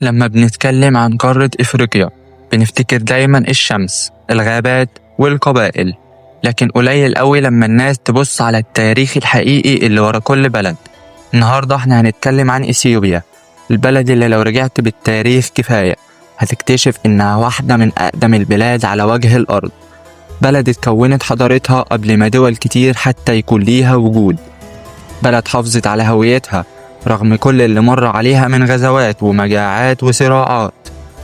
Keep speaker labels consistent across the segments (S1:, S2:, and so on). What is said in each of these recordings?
S1: لما بنتكلم عن قارة إفريقيا بنفتكر دايما الشمس، الغابات والقبائل. لكن قليل قوي لما الناس تبص على التاريخ الحقيقي اللي ورا كل بلد. النهاردة احنا هنتكلم عن إثيوبيا، البلد اللي لو رجعت بالتاريخ كفاية هتكتشف إنها واحدة من أقدم البلاد على وجه الأرض. بلد اتكونت حضارتها قبل ما دول كتير حتى يكون ليها وجود. بلد حافظت على هويتها رغم كل اللي مر عليها من غزوات ومجاعات وصراعات،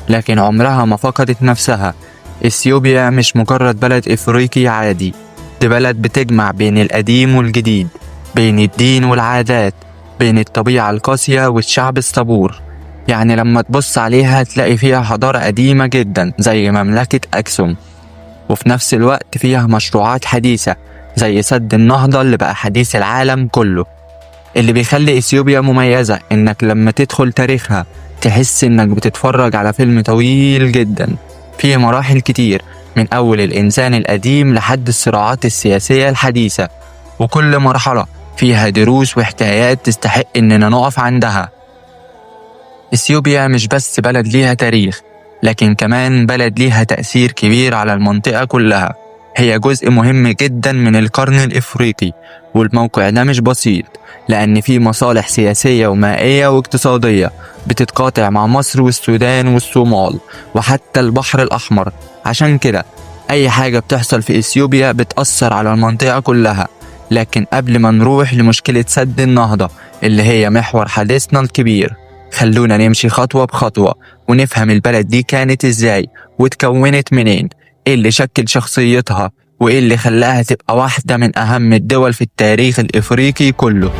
S1: لكن عمرها ما فقدت نفسها. إثيوبيا مش مجرد بلد إفريقي عادي، دي بلد بتجمع بين القديم والجديد، بين الدين والعادات، بين الطبيعة القاسية والشعب الصبور. يعني لما تبص عليها تلاقي فيها حضارة قديمة جدا زي مملكة أكسوم، وفي نفس الوقت فيها مشروعات حديثة زي سد النهضة اللي بقى حديث العالم كله. اللي بيخلي إثيوبيا مميزة إنك لما تدخل تاريخها تحس إنك بتتفرج على فيلم طويل جدا فيه مراحل كتير، من أول الإنسان القديم لحد الصراعات السياسية الحديثة، وكل مرحلة فيها دروس وحكايات تستحق إننا نقف عندها. إثيوبيا مش بس بلد ليها تاريخ، لكن كمان بلد ليها تأثير كبير على المنطقة كلها. هي جزء مهم جدا من القرن الإفريقي، والموقع ده مش بسيط لأن فيه مصالح سياسية ومائية واقتصادية بتتقاطع مع مصر والسودان والصومال وحتى البحر الأحمر. عشان كده أي حاجة بتحصل في إثيوبيا بتأثر على المنطقة كلها. لكن قبل ما نروح لمشكلة سد النهضة اللي هي محور حديثنا الكبير، خلونا نمشي خطوة بخطوة ونفهم البلد دي كانت إزاي وتكونت منين، إيه اللي شكل شخصيتها، وإيه اللي خلاها تبقى واحدة من أهم الدول في التاريخ الإفريقي كله.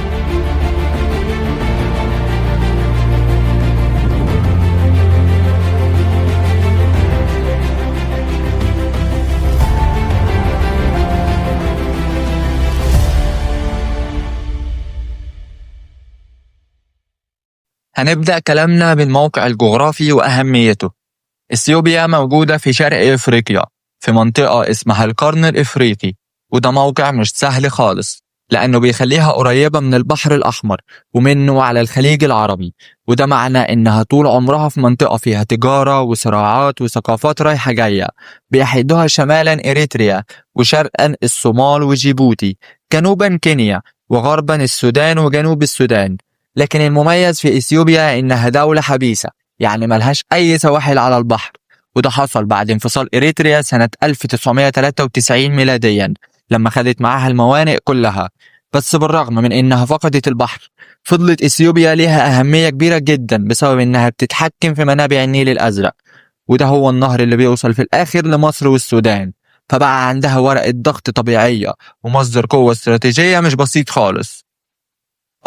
S1: هنبدأ كلامنا بالموقع الجغرافي وأهميته. إثيوبيا موجودة في شرق إفريقيا في منطقة اسمها القرن الإفريقي، وده موقع مش سهل خالص لأنه بيخليها قريبة من البحر الأحمر ومنه على الخليج العربي، وده معنى إنها طول عمرها في منطقة فيها تجارة وصراعات وثقافات رايحة جاية. بيحدها شمالا إريتريا، وشرقا الصومال وجيبوتي، جنوبا كينيا، وغربا السودان وجنوب السودان. لكن المميز في إثيوبيا إنها دولة حبيسة، يعني ملهاش أي سواحل على البحر، وده حصل بعد انفصال إريتريا سنة 1993 ميلاديا لما خدت معاها الموانئ كلها. بس بالرغم من إنها فقدت البحر، فضلت إثيوبيا ليها أهمية كبيرة جدا بسبب إنها بتتحكم في منابع النيل الأزرق، وده هو النهر اللي بيوصل في الآخر لمصر والسودان. فبقى عندها ورقة ضغط طبيعية ومصدر قوة استراتيجية مش بسيط خالص.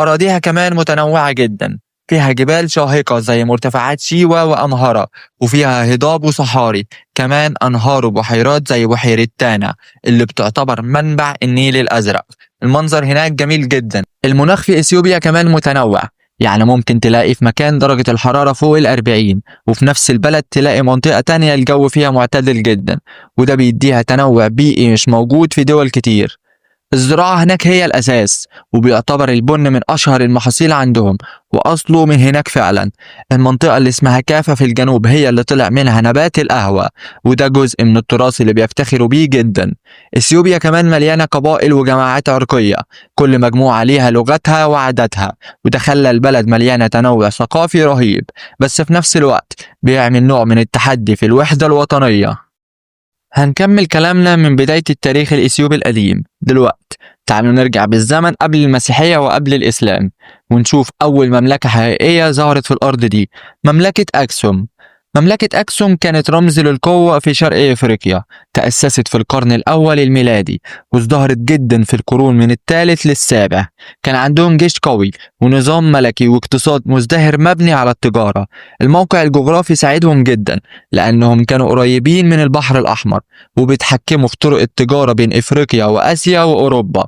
S1: أراضيها كمان متنوعة جدا، فيها جبال شاهقة زي مرتفعات شيوا وأنهارا، وفيها هضاب وصحاري، كمان أنهار وبحيرات زي بحيرة تانا اللي بتعتبر منبع النيل الأزرق. المنظر هناك جميل جدا. المناخ في إثيوبيا كمان متنوع، يعني ممكن تلاقي في مكان درجة الحرارة فوق 40، وفي نفس البلد تلاقي منطقة تانية الجو فيها معتدل جدا، وده بيديها تنوع بيئي مش موجود في دول كتير. الزراعة هناك هي الأساس، وبيعتبر البن من أشهر المحاصيل عندهم، وأصله من هناك فعلا. المنطقة اللي اسمها كافة في الجنوب هي اللي طلع منها نبات القهوة، وده جزء من التراث اللي بيفتخروا بيه جدا. إثيوبيا كمان مليانة قبائل وجماعات عرقية، كل مجموعة ليها لغتها وعاداتها، وده خلى البلد مليانة تنوع ثقافي رهيب، بس في نفس الوقت بيعمل نوع من التحدي في الوحدة الوطنية. هنكمل كلامنا من بداية التاريخ الإثيوبي القديم. دلوقتي تعالوا نرجع بالزمن قبل المسيحية وقبل الإسلام، ونشوف أول مملكة حقيقية ظهرت في الأرض دي، مملكة أكسوم. مملكة أكسوم كانت رمز للقوة في شرق إفريقيا، تأسست في القرن الأول الميلادي وازدهرت جدا في القرون من الثالث للسابع. كان عندهم جيش قوي ونظام ملكي واقتصاد مزدهر مبني على التجارة. الموقع الجغرافي ساعدهم جدا لأنهم كانوا قريبين من البحر الأحمر وبيتحكموا في طرق التجارة بين إفريقيا وآسيا وأوروبا.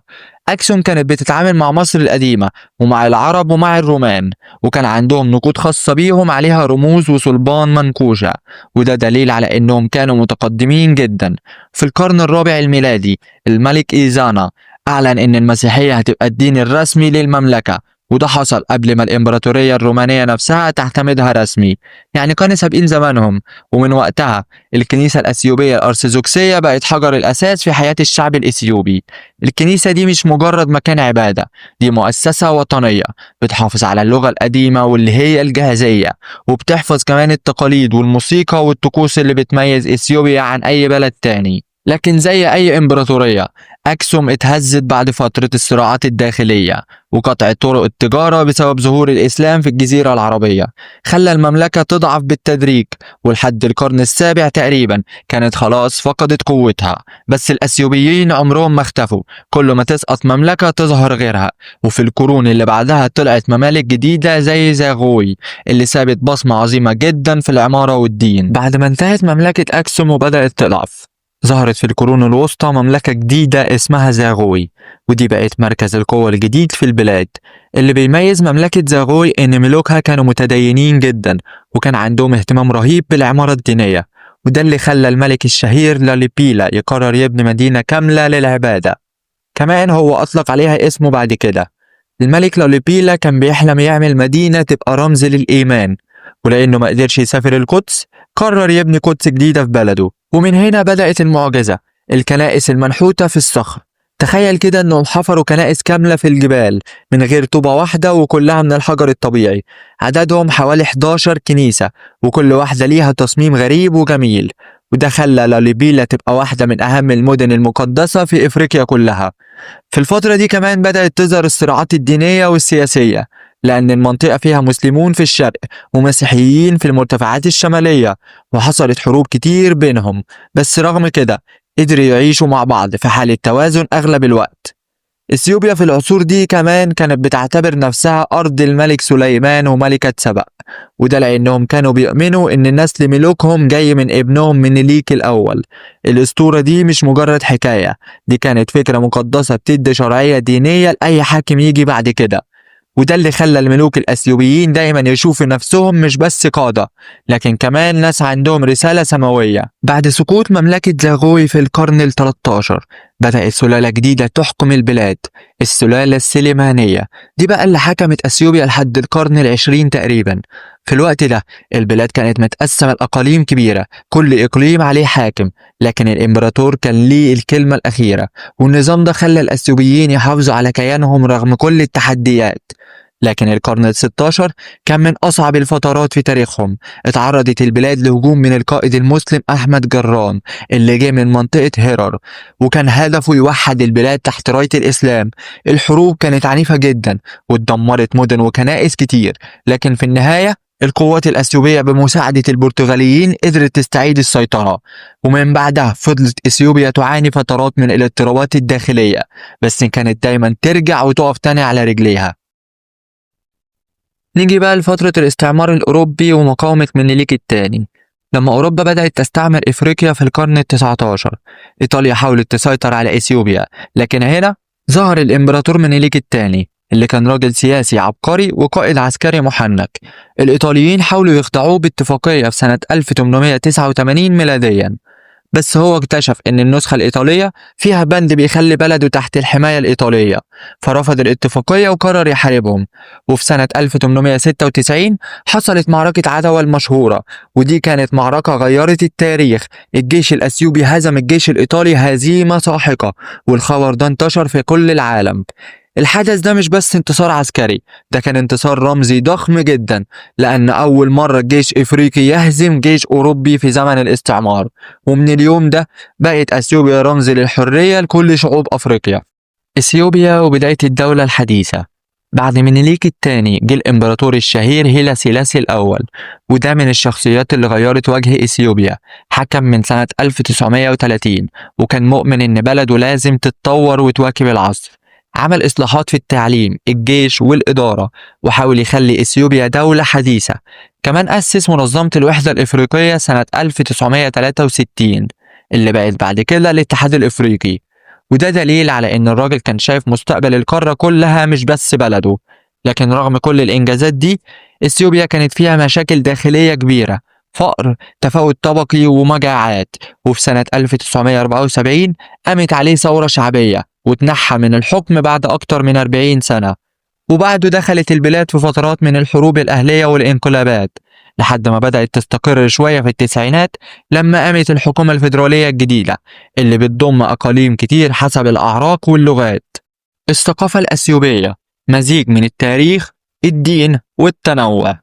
S1: أكسوم كانت بتتعامل مع مصر القديمة ومع العرب ومع الرومان، وكان عندهم نقود خاصة بيهم عليها رموز وصلبان منقوشة، وده دليل على إنهم كانوا متقدمين جدا. في القرن الرابع الميلادي الملك إيزانا أعلن إن المسيحية هتبقى الدين الرسمي للمملكة، وده حصل قبل ما الإمبراطورية الرومانية نفسها تعتمدها رسمي، يعني كانوا سابقين زمانهم. ومن وقتها الكنيسة الأثيوبية الأرثوذكسية بقت حجر الأساس في حياة الشعب الإثيوبي. الكنيسة دي مش مجرد مكان عبادة، دي مؤسسة وطنية بتحافظ على اللغة القديمة واللي هي الجاهزية، وبتحفظ كمان التقاليد والموسيقى والطقوس اللي بتميز إثيوبيا عن أي بلد تاني. لكن زي أي إمبراطورية، أكسوم اتهزت بعد فترة الصراعات الداخلية وقطع طرق التجارة بسبب ظهور الإسلام في الجزيرة العربية، خلى المملكة تضعف بالتدريج، ولحد القرن السابع تقريبا كانت خلاص فقدت قوتها. بس الأثيوبيين عمرهم ما اختفوا، كل ما تسقط مملكة تظهر غيرها، وفي القرون اللي بعدها طلعت ممالك جديدة زي زاغوي اللي سابت بصمة عظيمة جدا في العمارة والدين. بعد ما انتهت مملكة أكسوم وبدأت تضعف، ظهرت في القرون الوسطى مملكة جديدة اسمها زاغوي، ودي بقت مركز القوة الجديد في البلاد. اللي بيميز مملكة زاغوي إن ملوكها كانوا متدينين جدا، وكان عندهم اهتمام رهيب بالعمارة الدينية، وده اللي خلى الملك الشهير لاليبيلا يقرر يبني مدينة كاملة للعبادة. كمان هو أطلق عليها اسمه بعد كده. الملك لاليبيلا كان بيحلم يعمل مدينة تبقى رمز للإيمان، ولأنه ما قدرش يسافر القدس قرر يبني قدس جديدة في بلده. ومن هنا بدأت المعجزة، الكنائس المنحوتة في الصخر. تخيل كده انهم حفروا كنائس كاملة في الجبال من غير طوبة واحدة، وكلها من الحجر الطبيعي. عددهم حوالي 11 كنيسة، وكل واحدة ليها تصميم غريب وجميل، وده خلى لاليبيلا تبقى واحدة من أهم المدن المقدسة في إفريقيا كلها. في الفترة دي كمان بدأت تظهر الصراعات الدينية والسياسية، لأن المنطقة فيها مسلمون في الشرق ومسيحيين في المرتفعات الشمالية، وحصلت حروب كتير بينهم. بس رغم كده قدروا يعيشوا مع بعض في حالة توازن أغلب الوقت. إثيوبيا في العصور دي كمان كانت بتعتبر نفسها أرض الملك سليمان وملكة سبأ، وده لأنهم كانوا بيؤمنوا إن نسل ملوكهم جاي من ابنهم منيليك الأول. الأسطورة دي مش مجرد حكاية، دي كانت فكرة مقدسة بتدي شرعية دينية لأي حاكم يجي بعد كده. وده اللي خلى الملوك الأثيوبيين دايما يشوفوا نفسهم مش بس قادة، لكن كمان ناس عندهم رسالة سماوية. بعد سقوط مملكة زاغوي في القرن ال13 بدأت سلالة جديدة تحكم البلاد، السلالة السليمانية. دي بقى اللي حكمت أثيوبيا لحد القرن ال20 تقريبا. في الوقت ده البلاد كانت متقسمة لأقاليم كبيرة، كل إقليم عليه حاكم، لكن الإمبراطور كان ليه الكلمة الأخيرة. والنظام ده خلى الأثيوبيين يحافظوا على كيانهم رغم كل التحديات. لكن القرن ال16 كان من أصعب الفترات في تاريخهم. اتعرضت البلاد لهجوم من القائد المسلم أحمد جران اللي جه من منطقة هرر، وكان هدفه يوحد البلاد تحت راية الإسلام. الحروب كانت عنيفة جدا واتدمرت مدن وكنائس كتير، لكن في النهاية القوات الأثيوبية بمساعدة البرتغاليين قدرت تستعيد السيطرة. ومن بعدها فضلت إثيوبيا تعاني فترات من الاضطرابات الداخلية، بس كانت دايما ترجع وتقف تاني على رجليها. نيجي بقى لفترة الاستعمار الأوروبي ومقاومة منيليك الثاني. لما أوروبا بدأت تستعمر إفريقيا في القرن ال19، إيطاليا حاولت تسيطر على إثيوبيا، لكن هنا ظهر الإمبراطور منيليك الثاني اللي كان راجل سياسي عبقري وقائد عسكري محنك. الإيطاليين حاولوا يخدعوه باتفاقية في سنة 1889 ميلاديا، بس هو اكتشف ان النسخة الإيطالية فيها بند بيخلي بلده تحت الحماية الإيطالية، فرفض الاتفاقية وقرر يحاربهم. وفي سنة 1896 حصلت معركة عدوى المشهورة، ودي كانت معركة غيرت التاريخ. الجيش الأثيوبي هزم الجيش الإيطالي هزيمة ساحقة، والخبر ده انتشر في كل العالم. الحدث ده مش بس انتصار عسكري، ده كان انتصار رمزي ضخم جدا، لأن أول مرة جيش إفريقي يهزم جيش أوروبي في زمن الاستعمار. ومن اليوم ده بقت أثيوبيا رمز للحرية لكل شعوب أفريقيا. إثيوبيا وبداية الدولة الحديثة. بعد منيليك الثاني جه الإمبراطور الشهير هيلا سيلاسي الأول، وده من الشخصيات اللي غيرت وجه إثيوبيا. حكم من سنة 1930، وكان مؤمن إن بلده لازم تتطور وتواكب العصر. عمل إصلاحات في التعليم، الجيش والإدارة، وحاول يخلي إثيوبيا دولة حديثة. كمان أسس منظمة الوحدة الإفريقية سنة 1963 اللي بقت بعد كده الاتحاد الإفريقي، وده دليل على إن الراجل كان شايف مستقبل القارة كلها مش بس بلده. لكن رغم كل الإنجازات دي إثيوبيا كانت فيها مشاكل داخلية كبيرة، فقر، تفاوت طبقي ومجاعات. وفي سنة 1974 قامت عليه ثورة شعبية وتنحى من الحكم بعد أكتر من 40 سنة. وبعده دخلت البلاد في فترات من الحروب الأهلية والانقلابات لحد ما بدأت تستقر شوية في التسعينات لما قامت الحكومة الفيدرالية الجديدة اللي بتضم أقاليم كتير حسب الأعراق واللغات. الثقافة الأثيوبية مزيج من التاريخ، الدين والتنوع.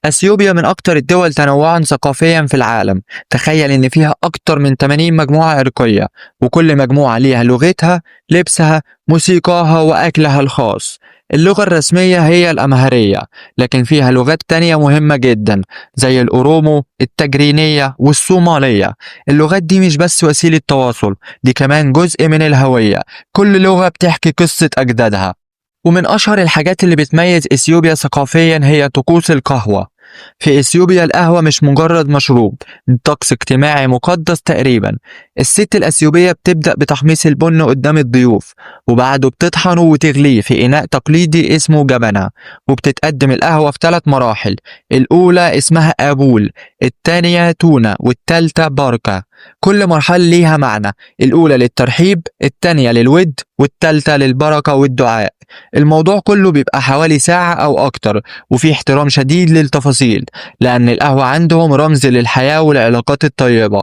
S1: أثيوبيا من أكتر الدول تنوعا ثقافيا في العالم، تخيل إن فيها أكتر من 80 مجموعة عرقية، وكل مجموعة ليها لغتها، لبسها، موسيقاها وأكلها الخاص. اللغة الرسمية هي الأمهرية، لكن فيها لغات تانية مهمة جدا زي الأورومو، التجرينية والصومالية. اللغات دي مش بس وسيلة تواصل، دي كمان جزء من الهوية، كل لغة بتحكي قصة أجدادها. ومن أشهر الحاجات اللي بتميز إثيوبيا ثقافيا هي طقوس القهوة. في إثيوبيا القهوة مش مجرد مشروب، دي طقس اجتماعي مقدس تقريبا. الست الأثيوبية بتبدأ بتحميص البن قدام الضيوف، وبعده بتطحنه وتغليه في إناء تقليدي اسمه جبنة. وبتتقدم القهوة في 3 مراحل، الأولى اسمها آبول، التانية تونة، والتالتة باركة. كل مرحلة ليها معنى، الأولى للترحيب، التانية للود، والتالتة للبركة والدعاء. الموضوع كله بيبقى حوالي ساعة أو أكتر، وفي احترام شديد للتفاصيل لأن القهوة عندهم رمز للحياة والعلاقات الطيبة.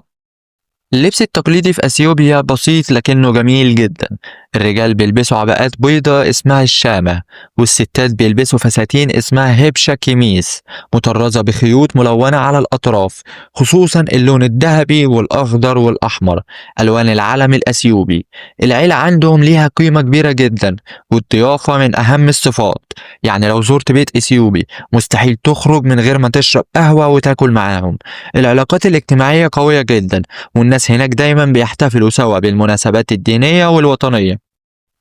S1: اللبس التقليدي في أثيوبيا بسيط لكنه جميل جدا. الرجال بيلبسوا عباءات بيضة اسمها الشامة، والستات بيلبسوا فساتين اسمها هبشة كيميس مطرزة بخيوط ملونة على الأطراف، خصوصا اللون الذهبي والأخضر والأحمر، ألوان العلم الأثيوبي. العيلة عندهم ليها قيمة كبيرة جدا، والضيافة من أهم الصفات. يعني لو زرت بيت إثيوبي مستحيل تخرج من غير ما تشرب قهوة وتاكل معاهم. العلاقات الاجتماعية قوية جدا، والناس هناك دايما بيحتفلوا سوا بالمناسبات الدينية والوطنية.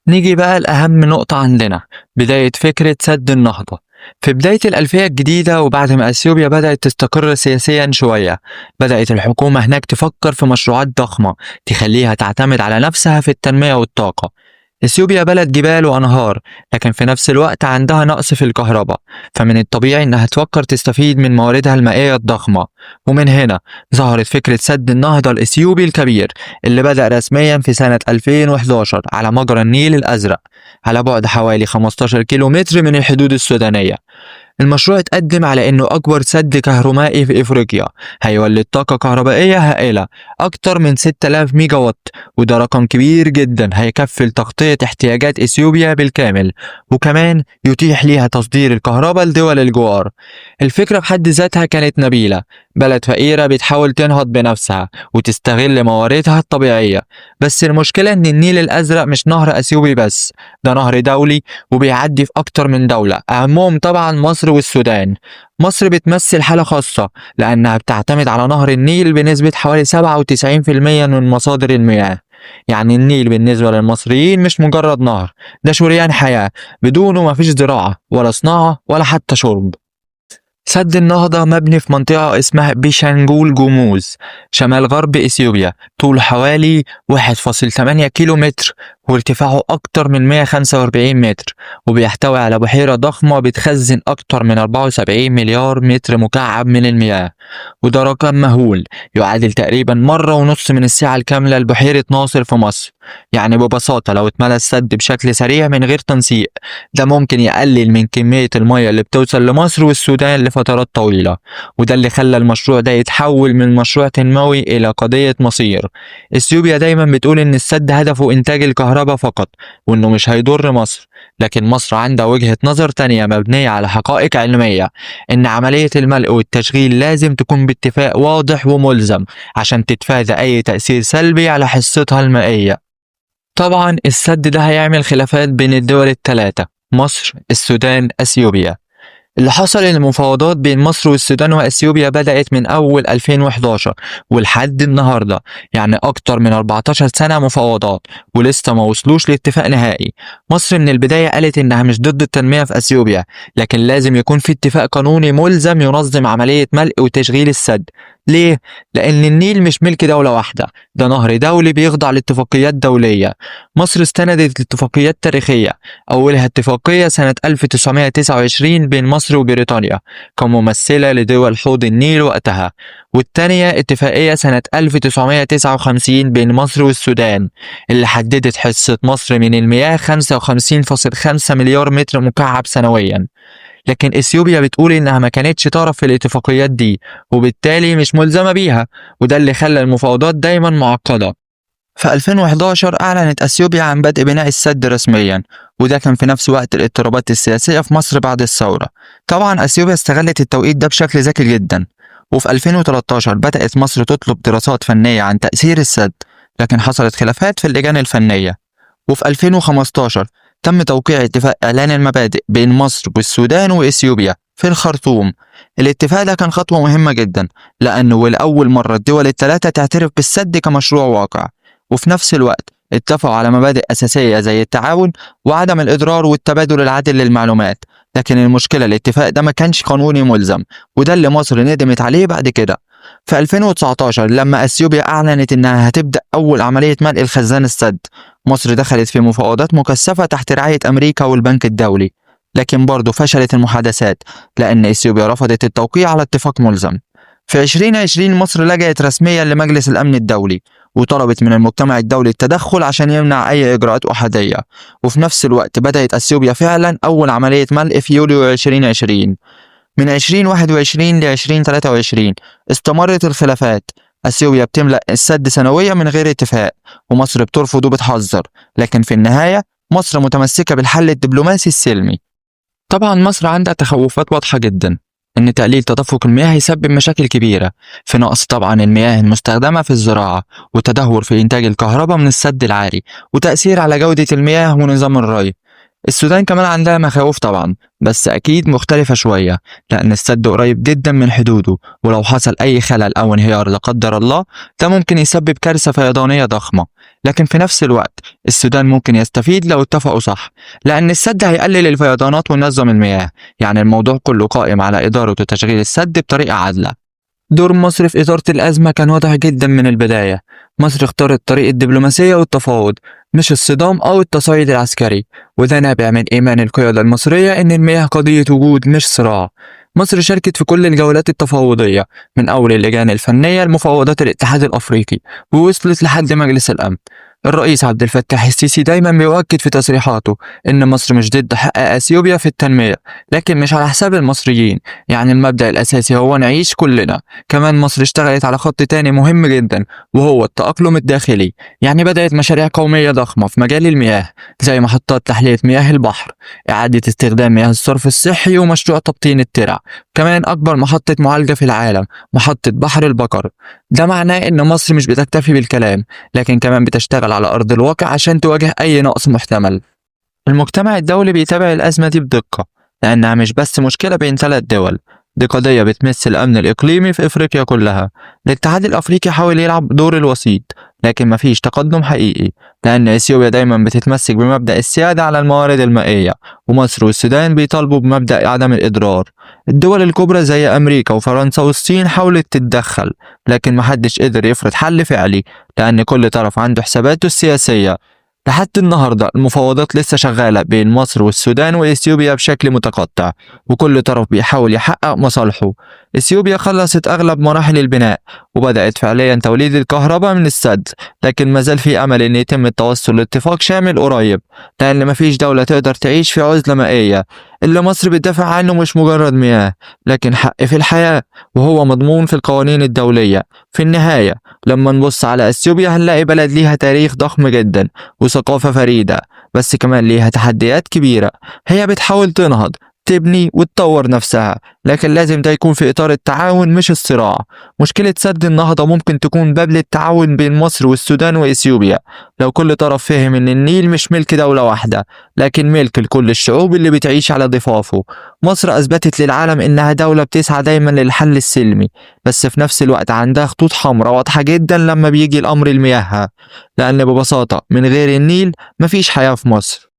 S1: نيجي بقى لأهم نقطة عندنا، بداية فكرة سد النهضة. في بداية الألفية الجديدة وبعد ما أثيوبيا بدأت تستقر سياسيا شوية، بدأت الحكومة هناك تفكر في مشروعات ضخمة تخليها تعتمد على نفسها في التنمية والطاقة. اثيوبيا بلد جبال وانهار، لكن في نفس الوقت عندها نقص في الكهرباء، فمن الطبيعي انها تفكر تستفيد من مواردها المائية الضخمة. ومن هنا ظهرت فكرة سد النهضة الاثيوبي الكبير اللي بدأ رسميا في سنة 2011 على مجرى النيل الأزرق، على بعد حوالي 15 كيلومتر من الحدود السودانية. المشروع اتقدم على انه اكبر سد كهرومائي في افريقيا، هيولد طاقة كهربائية هائلة اكتر من 6000 ميجا وات، وده رقم كبير جدا هيكفي لتغطية احتياجات اثيوبيا بالكامل، وكمان يتيح ليها تصدير الكهرباء لدول الجوار. الفكرة بحد ذاتها كانت نبيلة، بلد فقيرة بتحاول تنهض بنفسها وتستغل مواردها الطبيعية. بس المشكلة ان النيل الازرق مش نهر اثيوبي بس، ده نهر دولي وبيعدي في اكتر من دولة، اهمهم طبعا مصر والسودان. مصر بتمثل حالة خاصة لانها بتعتمد على نهر النيل بنسبة حوالي 97% من مصادر المياه. يعني النيل بالنسبة للمصريين مش مجرد نهر، ده شريان حياة، بدونه مفيش زراعة ولا صناعة ولا حتى شرب. سد النهضة مبني في منطقة اسمها بيشانجول جوموز شمال غرب إثيوبيا، طوله حوالي 1.8 كيلو متر وارتفاعه أكتر من 145 متر، وبيحتوي على بحيرة ضخمة بتخزن أكتر من 74 مليار متر مكعب من المياه، وده رقم مهول يعادل تقريبا 1.5 مرة من السعة الكاملة لبحيرة ناصر في مصر. يعني ببساطة لو اتملى السد بشكل سريع من غير تنسيق، ده ممكن يقلل من كمية المياه اللي بتوصل لمصر والسودان لفترات طويلة، وده اللي خلى المشروع ده يتحول من مشروع تنموي إلى قضية مصير. اثيوبيا دايما بتقول إن السد هدفه إنتاج الكهرباء فقط، وإنه مش هيضر مصر، لكن مصر عندها وجهة نظر تانية مبنية على حقائق علمية، إن عملية الملء والتشغيل لازم تكون باتفاق واضح وملزم عشان تتفادى أي تأثير سلبي على حصتها المائية. طبعا السد ده هيعمل خلافات بين الدول ال3، مصر، السودان، أثيوبيا. اللي حصل ان المفاوضات بين مصر والسودان واثيوبيا بدأت من اول 2011 ولحد النهارده، يعني اكتر من 14 سنة مفاوضات ولسه ما وصلوش لاتفاق نهائي. مصر من البداية قالت انها مش ضد التنمية في اثيوبيا، لكن لازم يكون في اتفاق قانوني ملزم ينظم عملية ملء وتشغيل السد ليه؟ لأن النيل مش ملك دولة واحدة، ده نهر دولي بيخضع لاتفاقيات دولية. مصر استندت لاتفاقيات تاريخية، أولها اتفاقية سنة 1929 بين مصر وبريطانيا كممثلة لدول حوض النيل وقتها، والتانية اتفاقية سنة 1959 بين مصر والسودان اللي حددت حصة مصر من المياه 55.5 مليار متر مكعب سنويا. لكن اثيوبيا بتقول انها ما كانتش طرف في الاتفاقيات دي وبالتالي مش ملزمة بيها، وده اللي خلى المفاوضات دايما معقدة. في 2011 أعلنت أثيوبيا عن بدء بناء السد رسميا، وده كان في نفس وقت الاضطرابات السياسية في مصر بعد الثورة. طبعا أثيوبيا استغلت التوقيت ده بشكل ذكي جدا، وفي 2013 بدأت مصر تطلب دراسات فنية عن تأثير السد، لكن حصلت خلافات في اللجان الفنية. وفي 2015 تم توقيع اتفاق إعلان المبادئ بين مصر والسودان وإثيوبيا في الخرطوم. الاتفاق ده كان خطوة مهمة جدا، لأنه لأول مرة الدول الثلاثة تعترف بالسد كمشروع واقع، وفي نفس الوقت اتفقوا على مبادئ أساسية زي التعاون وعدم الإضرار والتبادل العادل للمعلومات. لكن المشكلة الاتفاق ده ما كانش قانوني ملزم، وده اللي مصر ندمت عليه بعد كده. في 2019 لما أثيوبيا أعلنت إنها هتبدأ أول عملية ملء الخزان السد، مصر دخلت في مفاوضات مكثفة تحت رعاية أمريكا والبنك الدولي، لكن برضه فشلت المحادثات لأن إثيوبيا رفضت التوقيع على اتفاق ملزم. في 2020 مصر لجأت رسميا لمجلس الأمن الدولي وطلبت من المجتمع الدولي التدخل عشان يمنع أي إجراءات أحادية، وفي نفس الوقت بدأت أثيوبيا فعلا أول عملية ملء في يوليو 2020. من 2021 ل 2023 استمرت الخلافات، أثيوبيا بتملأ السد سنويا من غير اتفاق، ومصر بترفض وبتحذر، لكن في النهاية مصر متمسكة بالحل الدبلوماسي السلمي. طبعا مصر عندها تخوفات واضحة جدا إن تقليل تدفق المياه يسبب مشاكل كبيرة في نقص طبعا المياه المستخدمة في الزراعة، وتدهور في إنتاج الكهرباء من السد العالي، وتأثير على جودة المياه ونظام الري. السودان كمان عندها مخاوف طبعا، بس أكيد مختلفة شوية، لأن السد قريب جدا من حدوده، ولو حصل أي خلل أو انهيار لا قدر الله ده ممكن يسبب كارثة فيضانية ضخمة. لكن في نفس الوقت السودان ممكن يستفيد لو اتفقوا صح، لأن السد هيقلل الفيضانات وينظم المياه، يعني الموضوع كله قائم على إدارة وتشغيل السد بطريقة عادلة. دور مصر في إدارة الأزمة كان واضح جدا من البداية. مصر اختارت طريق الدبلوماسية والتفاوض مش الصدام أو التصعيد العسكري، وده نابع من إيمان القيادة المصرية إن المياه قضية وجود مش صراع. مصر شاركت في كل الجولات التفاوضية من أول اللجان الفنية لمفاوضات الاتحاد الأفريقي، ووصلت لحد مجلس الأمن. الرئيس عبد الفتاح السيسي دايما بيؤكد في تصريحاته إن مصر مش ضد حق أثيوبيا في التنمية، لكن مش على حساب المصريين، يعني المبدأ الأساسي هو نعيش كلنا. كمان مصر اشتغلت على خط تاني مهم جدا وهو التأقلم الداخلي، يعني بدأت مشاريع قومية ضخمة في مجال المياه زي محطات تحلية مياه البحر، إعادة استخدام مياه الصرف الصحي، ومشروع تبطين الترع. كمان أكبر محطة معالجة في العالم محطة بحر البقر. ده معناه إن مصر مش بتكتفي بالكلام، لكن كمان بتشتغل على أرض الواقع عشان تواجه أي نقص محتمل. المجتمع الدولي بيتابع الأزمة دي بدقة، لأنها مش بس مشكلة بين 3 دول، دي قضية بتمس الأمن الإقليمي في إفريقيا كلها. الاتحاد الأفريقي حاول يلعب دور الوسيط، لكن مفيش تقدم حقيقي، لأن إثيوبيا دايما بتتمسك بمبدأ السيادة على الموارد المائية، ومصر والسودان بيطالبوا بمبدأ عدم الإضرار. الدول الكبرى زي أمريكا وفرنسا والصين حاولت تتدخل، لكن محدش قدر يفرض حل فعلي، لأن كل طرف عنده حساباته السياسية. لحد النهاردة المفاوضات لسه شغالة بين مصر والسودان وإثيوبيا بشكل متقطع، وكل طرف بيحاول يحقق مصالحه. إثيوبيا خلصت أغلب مراحل البناء وبدأت فعليا توليد الكهرباء من السد، لكن مازال في أمل إن يتم التوصل لاتفاق شامل قريب، لأن مفيش دولة تقدر تعيش في عزلة مائية. اللي مصر بتدافع عنه مش مجرد مياه، لكن حق في الحياة، وهو مضمون في القوانين الدولية. في النهاية لما نبص على أثيوبيا هنلاقي بلد ليها تاريخ ضخم جدا وثقافة فريدة، بس كمان ليها تحديات كبيرة. هي بتحاول تنهض، تبني وتطور نفسها، لكن لازم ده يكون في إطار التعاون مش الصراع. مشكلة سد النهضة ممكن تكون باب للتعاون بين مصر والسودان وإثيوبيا، لو كل طرف فهم إن النيل مش ملك دولة واحدة، لكن ملك لكل الشعوب اللي بتعيش على ضفافه. مصر أثبتت للعالم إنها دولة بتسعى دايما للحل السلمي، بس في نفس الوقت عندها خطوط حمراء واضحة جدا لما بيجي الأمر المياه، لأن ببساطة من غير النيل مفيش حياة في مصر.